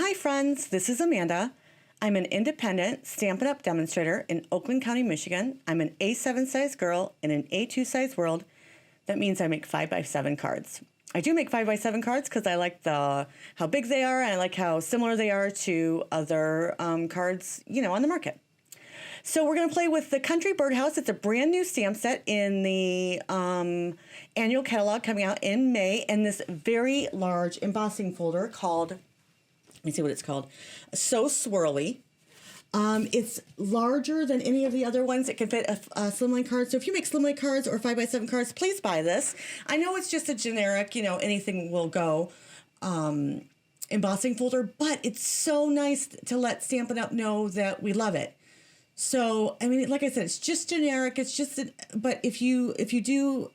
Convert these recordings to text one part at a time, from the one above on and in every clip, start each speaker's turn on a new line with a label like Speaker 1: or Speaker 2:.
Speaker 1: Hi friends, this is Amanda. I'm an independent Stampin' Up! Demonstrator in Oakland County, Michigan. I'm an A7 size girl in an A2 size world. That means I make 5x7 cards. I do make 5x7 cards because I like how big they are and I like how similar they are to other cards, on the market. So we're going to play with the Country Birdhouse. It's a brand new stamp set in the annual catalog coming out in May, and this very large embossing folder called, let me see what it's called, So Swirly. It's larger than any of the other ones. It can fit a slimline card. So if you make slimline cards or 5x7 cards, please buy this. I know it's just a generic, anything will go embossing folder, but it's so nice to let Stampin' Up! Know that we love it. So, like I said, it's just generic. It's just, but if you do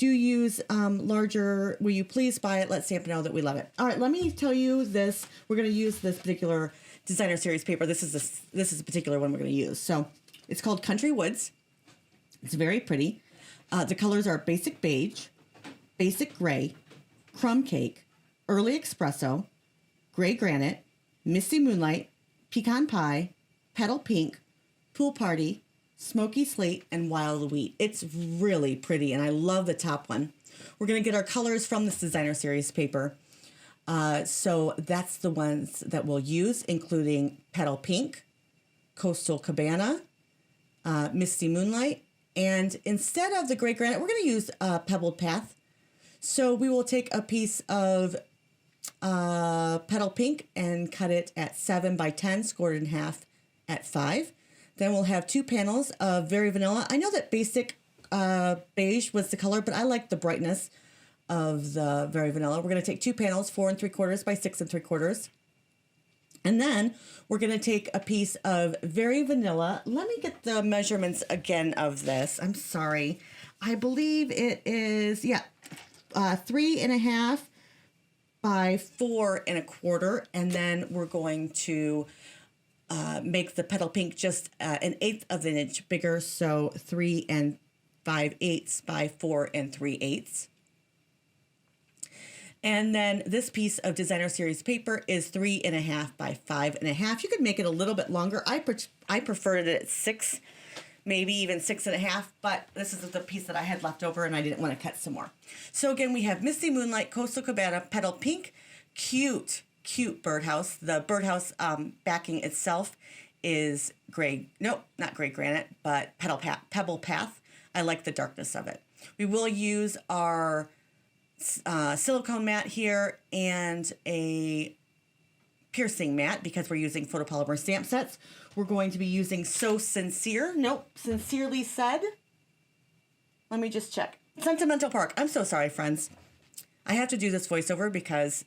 Speaker 1: use larger, will you please buy it? Let Stampin' know that we love it. All right, let me tell you this. We're going to use this particular designer series paper. This is a particular one we're going to use. So it's called Country Woods. It's very pretty. The colors are basic beige, basic gray, crumb cake, early espresso, gray granite, misty moonlight, pecan pie, petal pink, pool party, smoky slate, and wild wheat. It's really pretty, and I love the top one. We're going to get our colors from this designer series paper. So that's the ones that we'll use, including petal pink, coastal cabana, misty moonlight, and instead of the gray granite, we're going to use pebbled path. So we will take a piece of petal pink and cut it at 7x10, scored in half at 5. Then we'll have 2 panels of very vanilla. I know that basic beige was the color, but I like the brightness of the very vanilla. We're going to take 2 panels, 4 3/4 by 6 3/4. And then we're going to take a piece of very vanilla. Let me get the measurements again of this. I'm sorry. I believe it is, 3.5 by 4 1/4, and then we're going to make the petal pink just 1/8 of an inch bigger, so 3 5/8 by 4 3/8. And then this piece of designer series paper is 3.5 by 5.5. You could make it a little bit longer. I preferred it at 6, maybe even 6.5, but this is the piece that I had left over and I didn't want to cut some more. So again, we have Misty Moonlight, Coastal Cabana, Petal Pink, cute birdhouse. The birdhouse backing itself is not gray granite, but pebble path. I like the darkness of it. We will use our silicone mat here and a piercing mat because we're using photopolymer stamp sets. We're going to be using Sincerely Said. Let me just check. Sentimental Park. I'm so sorry, friends. I have to do this voiceover because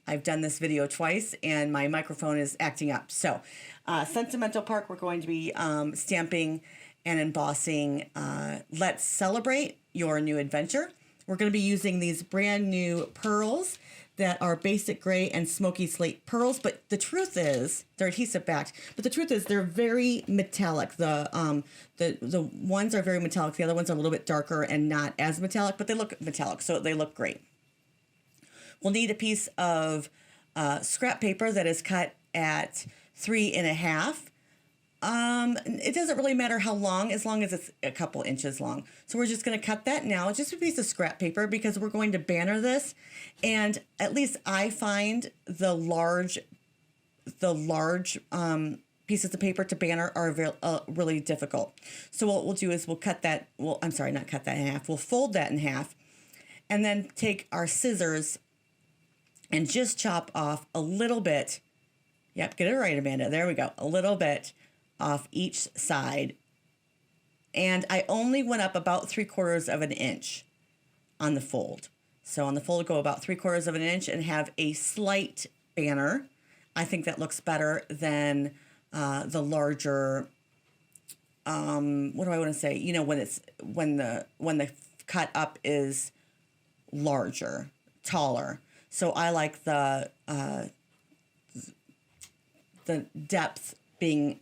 Speaker 1: I've done this video twice and my microphone is acting up. So, Sentimental Park, we're going to be stamping and embossing Let's Celebrate Your New Adventure. We're going to be using these brand new pearls that are basic gray and smoky slate pearls, but the truth is, they're adhesive backed, but the truth is they're very metallic. The ones are very metallic, the other ones are a little bit darker and not as metallic, but they look metallic, so they look great. We'll need a piece of scrap paper that is cut at 3.5. It doesn't really matter how long, as long as it's a couple inches long. So we're just going to cut that now, just a piece of scrap paper, because we're going to banner this. And at least I find the large pieces of paper to banner are really difficult. So what we'll do is we'll cut that, not cut that in half. We'll fold that in half and then take our scissors and just chop off a little bit. Yep, get it right, Amanda. There we go. A little bit off each side. And I only went up about 3/4 of an inch on the fold. So on the fold, go about 3/4 of an inch and have a slight banner. I think that looks better than the larger, what do I want to say? When the cut up is larger, taller. So I like the depth being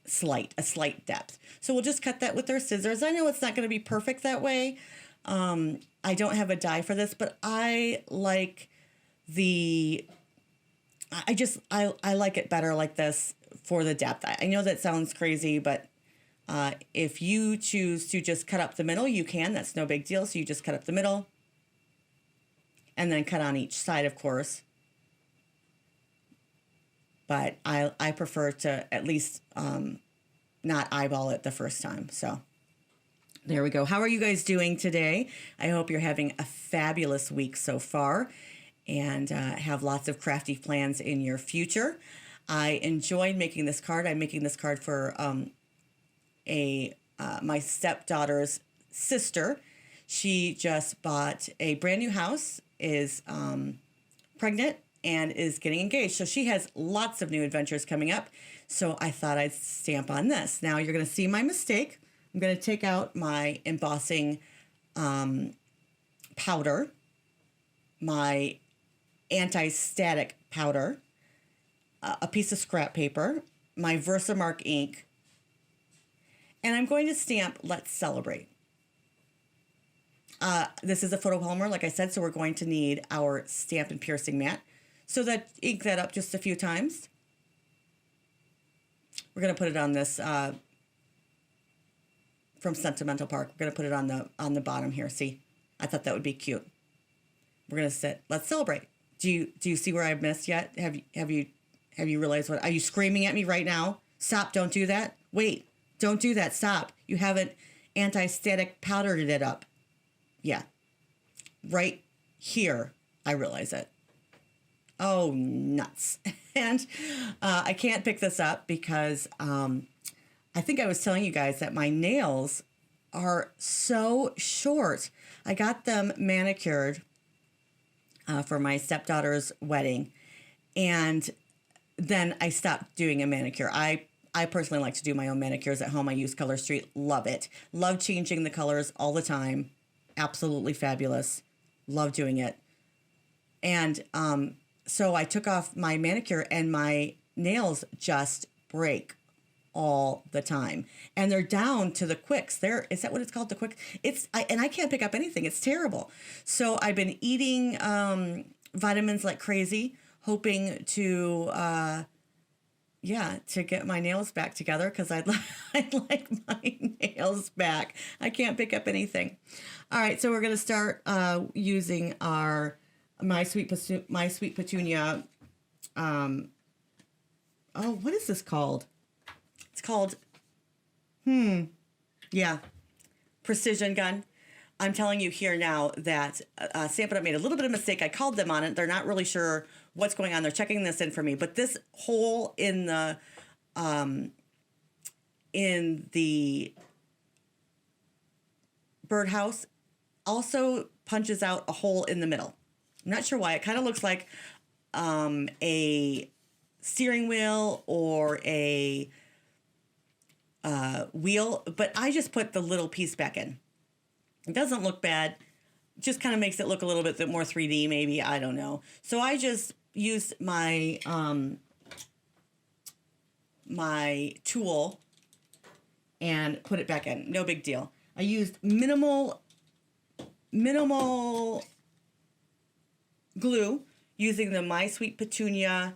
Speaker 1: a slight depth. So we'll just cut that with our scissors. I know it's not going to be perfect that way. I don't have a die for this, but I like the I like it better like this for the depth. I know that sounds crazy, but if you choose to just cut up the middle, you can. That's no big deal. So you just cut up the middle and then cut on each side, of course. But I prefer to at least not eyeball it the first time. So there we go. How are you guys doing today? I hope you're having a fabulous week so far and have lots of crafty plans in your future. I enjoyed making this card. I'm making this card for my stepdaughter's sister. She just bought a brand new house, is pregnant, and is getting engaged. So she has lots of new adventures coming up. So I thought I'd stamp on this. Now you're going to see my mistake. I'm going to take out my embossing powder, my anti-static powder, a piece of scrap paper, my Versamark ink, and I'm going to stamp Let's Celebrate. This is a photopolymer, like I said, so we're going to need our Stampin' Piercing mat. So ink that up just a few times. We're going to put it on this from Sentimental Park. We're going to put it on the bottom here. See, I thought that would be cute. We're going to sit. Let's celebrate. Do you see where I've missed yet? Have you realized what? Are you screaming at me right now? Stop! Don't do that. Wait! Don't do that. Stop! You haven't anti-static powdered it up. Yeah, right here. I realize it. Oh, nuts. And I can't pick this up because I think I was telling you guys that my nails are so short. I got them manicured for my stepdaughter's wedding, and then I stopped doing a manicure. I personally like to do my own manicures at home. I use Color Street. Love it. Love changing the colors all the time. Absolutely fabulous. Love doing it. And so I took off my manicure and my nails just break all the time. And they're down to the quicks. Is that what it's called? The quick? And I can't pick up anything. It's terrible. So I've been eating vitamins like crazy, hoping to get my nails back together because I'd like my nails back. I can't pick up anything. All right, so we're going to start using our My Sweet Petunia. What is this called? It's called, precision gun. I'm telling you here now that Stampin' Up made a little bit of mistake. I called them on it. They're not really sure what's going on. They're checking this in for me. But this hole in the birdhouse also punches out a hole in the middle. I'm not sure why. It kind of looks like a steering wheel or a wheel, but I just put the little piece back in. It doesn't look bad. Just kind of makes it look a little bit more 3D, maybe. I don't know. So I just used my my tool and put it back in. No big deal. I used minimal glue using the My Sweet Petunia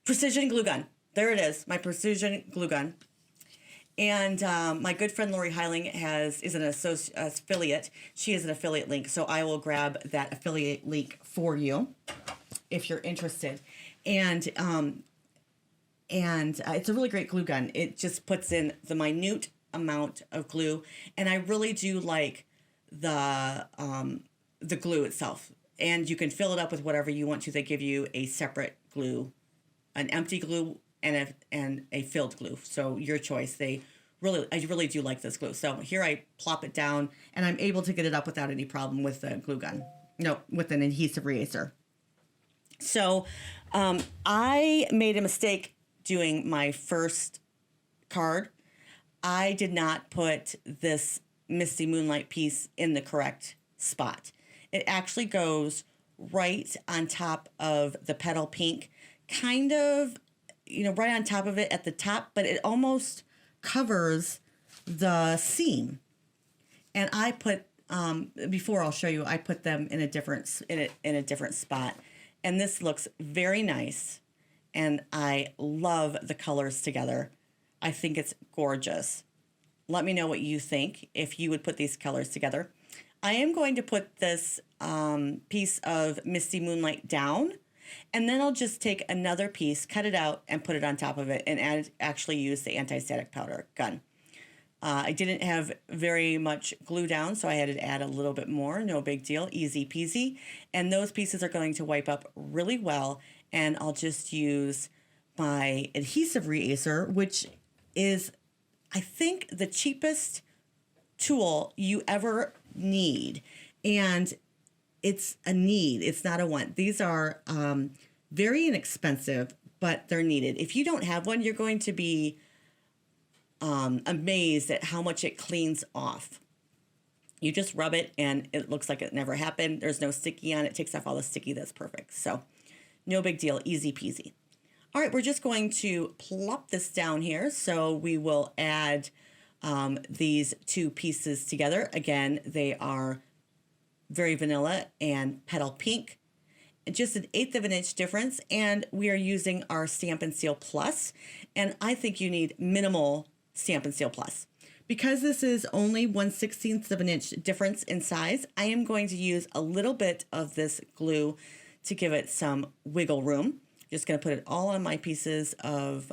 Speaker 1: precision glue gun. There it is, my precision glue gun. And my good friend Lori Heiling is an affiliate. She is an affiliate link, so I will grab that affiliate link for you if you're interested. And it's a really great glue gun. It just puts in the minute amount of glue, and I really do like the glue itself. And you can fill it up with whatever you want to. They give you a separate glue, an empty glue and a filled glue. So your choice. I really do like this glue. So here I plop it down, and I'm able to get it up without any problem with the glue gun. No, with an adhesive eraser. So I made a mistake doing my first card. I did not put this Misty Moonlight piece in the correct spot. It actually goes right on top of the petal pink, kind of, right on top of it at the top, but it almost covers the seam. And I put, before I'll show you, I put them in a different spot. And this looks very nice. And I love the colors together. I think it's gorgeous. Let me know what you think if you would put these colors together. I am going to put this piece of Misty Moonlight down, and then I'll just take another piece, cut it out, and put it on top of it, and actually use the anti-static powder gun. I didn't have very much glue down, so I had to add a little bit more. No big deal, easy peasy. And those pieces are going to wipe up really well, and I'll just use my adhesive re-acer, which is, I think, the cheapest tool you ever need. And it's a need, it's not a want. These are very inexpensive, but they're needed. If you don't have one, you're going to be amazed at how much it cleans off. You just rub it and it looks like it never happened. There's no sticky on it. It takes off all the sticky. That's perfect. So no big deal. Easy peasy. All right, we're just going to plop this down here. So we will add these two pieces together. Again, they are very vanilla and petal pink. Just an 1/8 of an inch difference. And we are using our Stampin' Seal Plus. And I think you need minimal Stampin' Seal Plus. Because this is only 1/16 of an inch difference in size, I am going to use a little bit of this glue to give it some wiggle room. Just going to put it all on my pieces of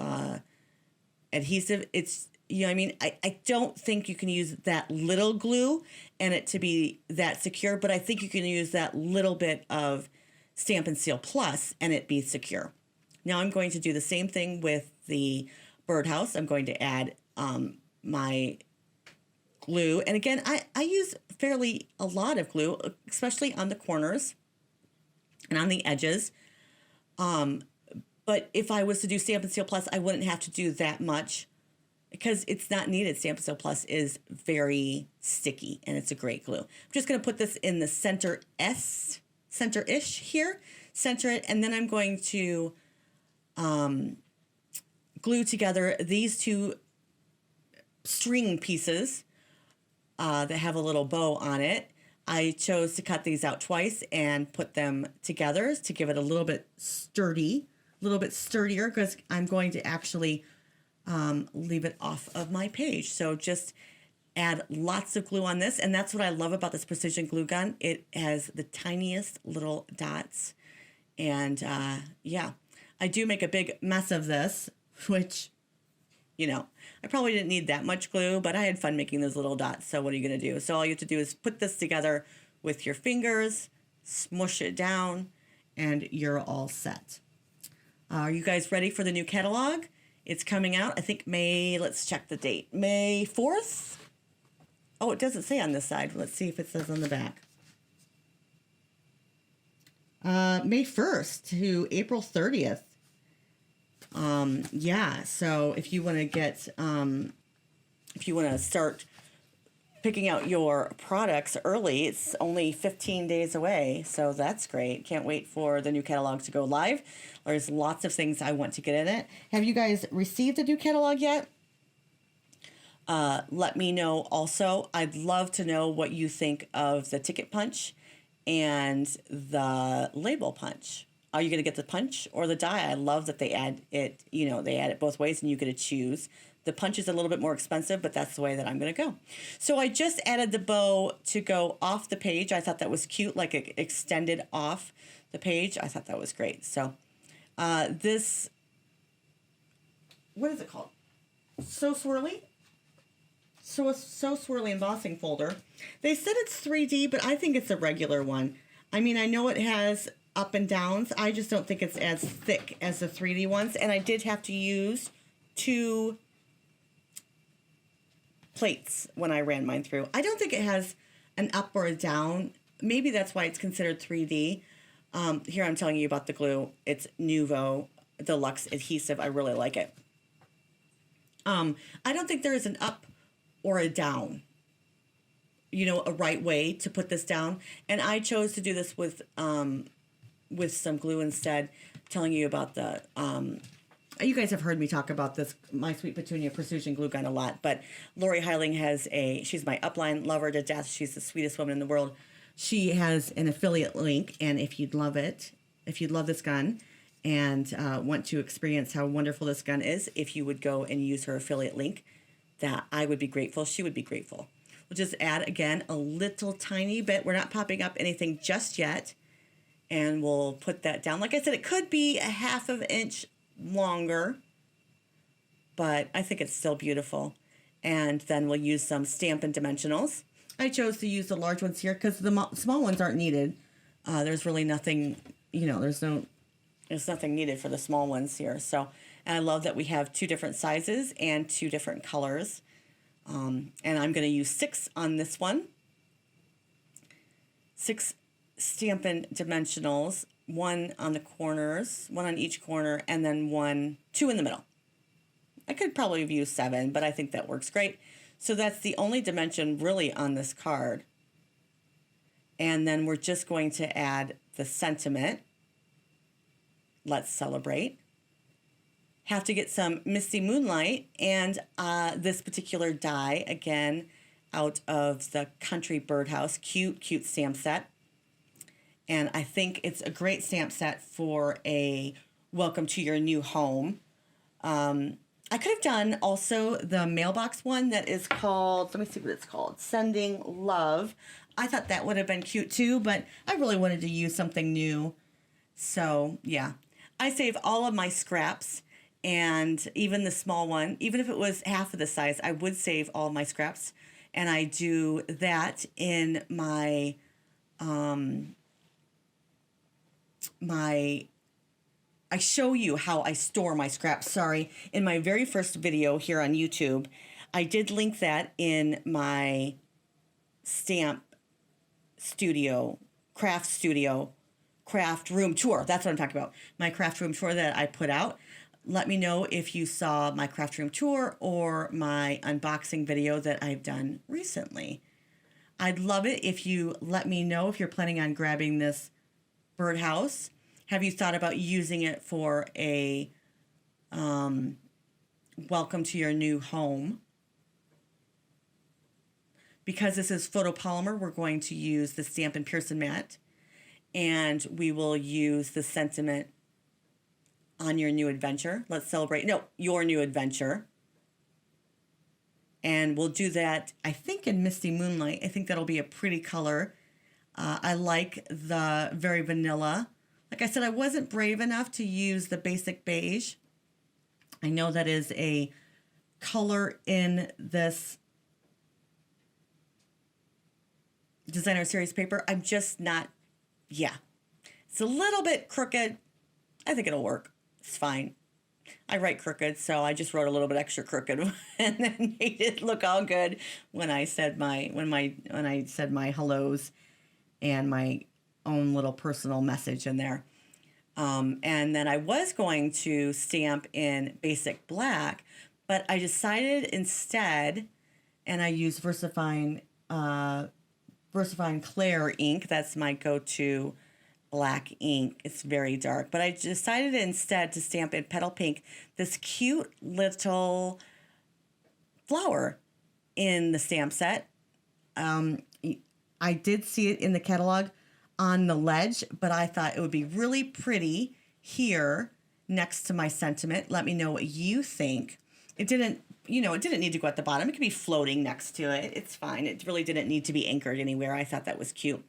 Speaker 1: adhesive. It's, you know what I mean? I don't think you can use that little glue and it to be that secure, but I think you can use that little bit of Stampin' Seal Plus and it be secure. Now I'm going to do the same thing with the birdhouse. I'm going to add my glue. And again, I use a lot of glue, especially on the corners and on the edges. But if I was to do Stampin' Seal Plus, I wouldn't have to do that much because it's not needed. Stampin' Seal Plus is very sticky and it's a great glue. I'm just going to put this in the center-ish here, center it, and then I'm going to glue together these two string pieces that have a little bow on it. I chose to cut these out twice and put them together to give it a little bit sturdier because I'm going to actually leave it off of my page. So just add lots of glue on this. And that's what I love about this precision glue gun. It has the tiniest little dots. And yeah, I do make a big mess of this, which, you know, I probably didn't need that much glue, but I had fun making those little dots. So what are you going to do? So all you have to do is put this together with your fingers, smush it down, and you're all set. Are you guys ready for the new catalog? It's coming out, I think let's check the date. May 4th? Oh, it doesn't say on this side. Let's see if it says on the back. May 1st to April 30th. Yeah, so if you want to get, if you want to start picking out your products early, it's only 15 days away, so that's great. Can't wait for the new catalog to go live. There's lots of things I want to get in it. Have you guys received the new catalog yet? Let me know also. I'd love to know what you think of the ticket punch and the label punch. Are you going to get the punch or the die? I love that they add it, they add it both ways and you get to choose. The punch is a little bit more expensive, but that's the way that I'm going to go. So I just added the bow to go off the page. I thought that was cute, like it extended off the page. I thought that was great. So this, what is it called? So Swirly? So Swirly embossing folder. They said it's 3D, but I think it's a regular one. I mean, I know it has up and downs. I just don't think it's as thick as the 3D ones. And I did have to use 2 plates when I ran mine through. I don't think it has an up or a down. Maybe that's why it's considered 3D. Here I'm telling you about the glue. It's Nuvo Deluxe Adhesive. I really like it. I don't think there is an up or a down, a right way to put this down. And I chose to do this with some glue instead, telling you about the, you guys have heard me talk about this, My Sweet Petunia Precision Glue Gun a lot, but Lori Heiling has she's my upline, love her to death. She's the sweetest woman in the world. She has an affiliate link, and if you'd love it, if you love this gun and want to experience how wonderful this gun is, if you would go and use her affiliate link, that I would be grateful. She would be grateful. We'll just add, again, a little tiny bit. We're not popping up anything just yet. And we'll put that down. Like I said, it could be a 1/2 inch longer, but I think it's still beautiful. And then we'll use some Stampin' Dimensionals. I chose to use the large ones here because the small ones aren't needed. There's really nothing, there's nothing needed for the small ones here. So, and I love that we have 2 different sizes and 2 different colors. And I'm going to use 6 on this one. 6 Stampin' Dimensionals, 1 on the corners, 1 on each corner, and then 2 in the middle. I could probably have used 7, but I think that works great. So that's the only dimension really on this card. And then we're just going to add the sentiment. Let's celebrate. Have to get some Misty Moonlight and this particular die, again, out of the Country Birdhouse. Cute stamp set. And I think it's a great stamp set for a welcome to your new home. I could have done also the mailbox one that is called, let me see what it's called, Sending Love. I thought that would have been cute too, but I really wanted to use something new. So yeah, I save all of my scraps, and even the small one, even if it was half of the size, I would save all of my scraps. And I do that in my, I show you how I store my scraps. Sorry, in my very first video here on YouTube, I did link that in my stamp studio, craft room tour. That's what I'm talking about. My craft room tour that I put out. Let me know if you saw my craft room tour or my unboxing video that I've done recently. I'd love it if you let me know if you're planning on grabbing this birdhouse. Have you thought about using it for a welcome to your new home? Because this is photopolymer, we're going to use the Stampin' Pearson mat, and we will use the sentiment on your new adventure. Let's celebrate, your new adventure. And we'll do that, I think, in Misty Moonlight. I think that'll be a pretty color. I like the very vanilla. Like I said, I wasn't brave enough to use the basic beige. I know that is a color in this designer series paper. I'm just not, It's a little bit crooked. I think it'll work. It's fine. I write crooked, so I just wrote a little bit extra crooked and then made it look all good when I said my hellos and my own little personal message in there. And then I was going to stamp in basic black, but I decided instead, and I use VersaFine Clair ink. That's my go-to black ink. It's very dark, but I decided instead to stamp in Petal Pink, this cute little flower in the stamp set. I did see it in the catalog on the ledge, but I thought it would be really pretty here next to my sentiment. Let me know what you think. It didn't need to go at the bottom. It could be floating next to it. It's fine. It really didn't need to be anchored anywhere. I thought that was cute.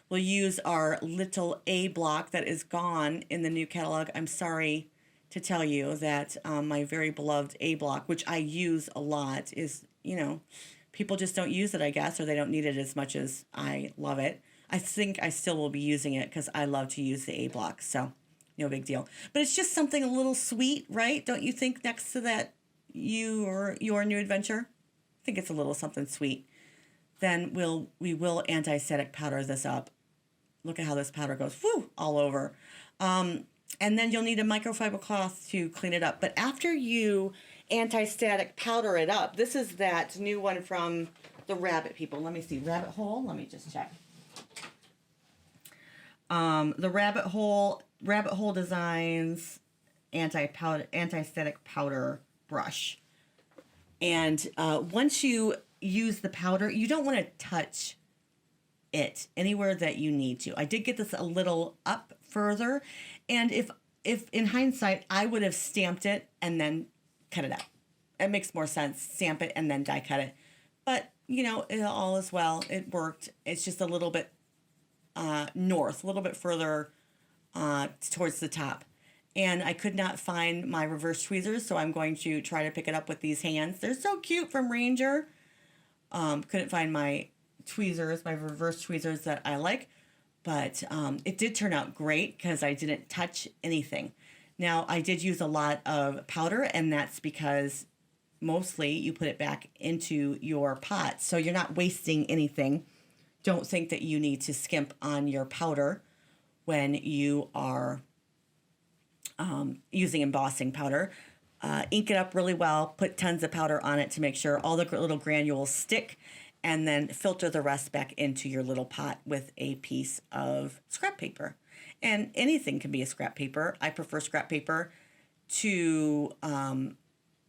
Speaker 1: We'll use our little A block that is gone in the new catalog. I'm sorry to tell you that my very beloved A block, which I use a lot, is, people just don't use it, I guess, or they don't need it as much as I love it. I think I still will be using it because I love to use the A block, so no big deal. But it's just something a little sweet, right? Don't you think, next to that your new adventure? I think it's a little something sweet. Then we will anti-static powder this up. Look at how this powder goes, all over. And then you'll need a microfiber cloth to clean it up. But after you anti-static powder it up, this is that new one from the Rabbit people. Let me see, Rabbit Hole. Let me just check. The Rabbit Hole Designs anti-static powder brush. And once you use the powder, you don't want to touch it anywhere that you need to. I did get this a little up further. And if in hindsight, I would have stamped it and then cut it out. It makes more sense. Stamp it and then die cut it. But, you know, all is well. It worked. It's just a little bit north, a little bit further towards the top. And I could not find my reverse tweezers, so I'm going to try to pick it up with these hands. They're so cute from Ranger. Couldn't find my tweezers, my reverse tweezers that I like. But it did turn out great because I didn't touch anything. Now, I did use a lot of powder, and that's because mostly you put it back into your pot. So you're not wasting anything. Don't think that you need to skimp on your powder when you are using embossing powder. Ink it up really well, put tons of powder on it to make sure all the little granules stick, and then filter the rest back into your little pot with a piece of scrap paper. And anything can be a scrap paper. I prefer scrap paper to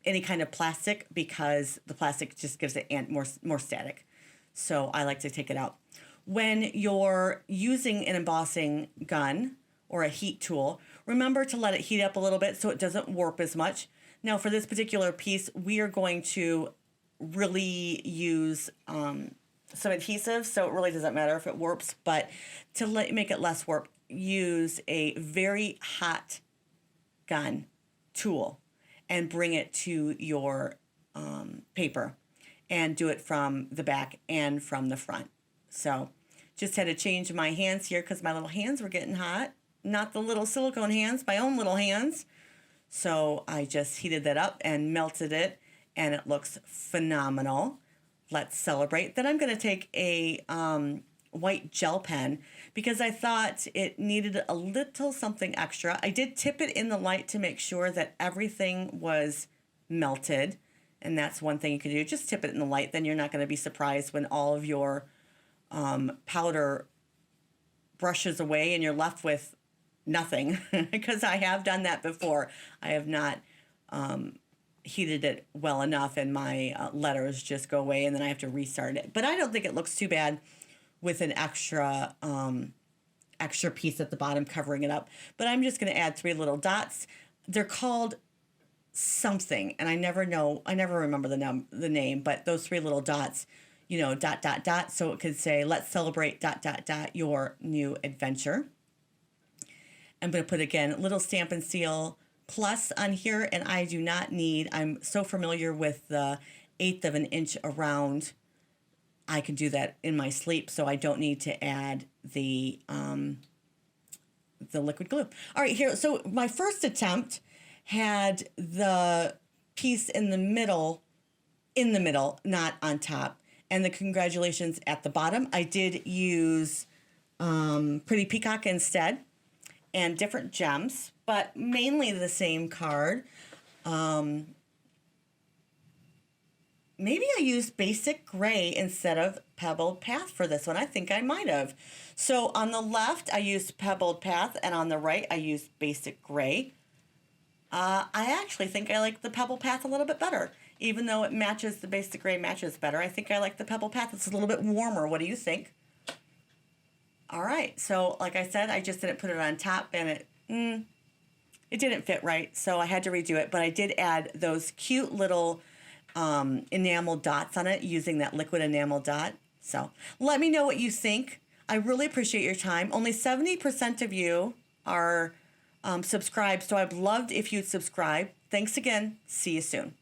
Speaker 1: any kind of plastic because the plastic just gives it more static. So I like to take it out. When you're using an embossing gun or a heat tool, remember to let it heat up a little bit so it doesn't warp as much. Now for this particular piece, we are going to really use some adhesive, so it really doesn't matter if it warps, but to make it less warp, use a very hot gun tool and bring it to your paper and do it from the back and from the front. So just had to change my hands here because my little hands were getting hot. Not the little silicone hands, my own little hands. So I just heated that up and melted it, and it looks phenomenal. Let's celebrate. Then I'm going to take a white gel pen because I thought it needed a little something extra. I did tip it in the light to make sure that everything was melted, and that's one thing you can do. Just tip it in the light, then you're not going to be surprised when all of your powder brushes away and you're left with nothing because I have done that before. I have not heated it well enough and my letters just go away and then I have to restart it. But I don't think it looks too bad with an extra piece at the bottom covering it up. But I'm just going to add 3 little dots. They're called something, and I never remember the name, but those 3 little dots, you know, ... so it could say, let's celebrate ... your new adventure. I'm going to put, again, little Stampin' Seal plus on here, and I do not need, I'm so familiar with the 1/8 of an inch around. I can do that in my sleep, so I don't need to add the liquid glue. All right, here, so my first attempt had the piece in the middle, not on top, and the congratulations at the bottom. I did use Pretty Peacock instead, and different gems, but mainly the same card. Maybe I used Basic Gray instead of Pebbled Path for this one. I think I might have. So on the left, I used Pebbled Path, and on the right, I used Basic Gray. I actually think I like the Pebble Path a little bit better. Even though it matches, the Basic Gray matches better, I think I like the Pebble Path. It's a little bit warmer. What do you think? All right, so like I said, I just didn't put it on top, and it didn't fit right, so I had to redo it. But I did add those cute little enamel dots on it using that liquid enamel dot. So let me know what you think. I really appreciate your time. Only 70% of you are subscribed, so I'd love if you'd subscribe. Thanks again. See you soon.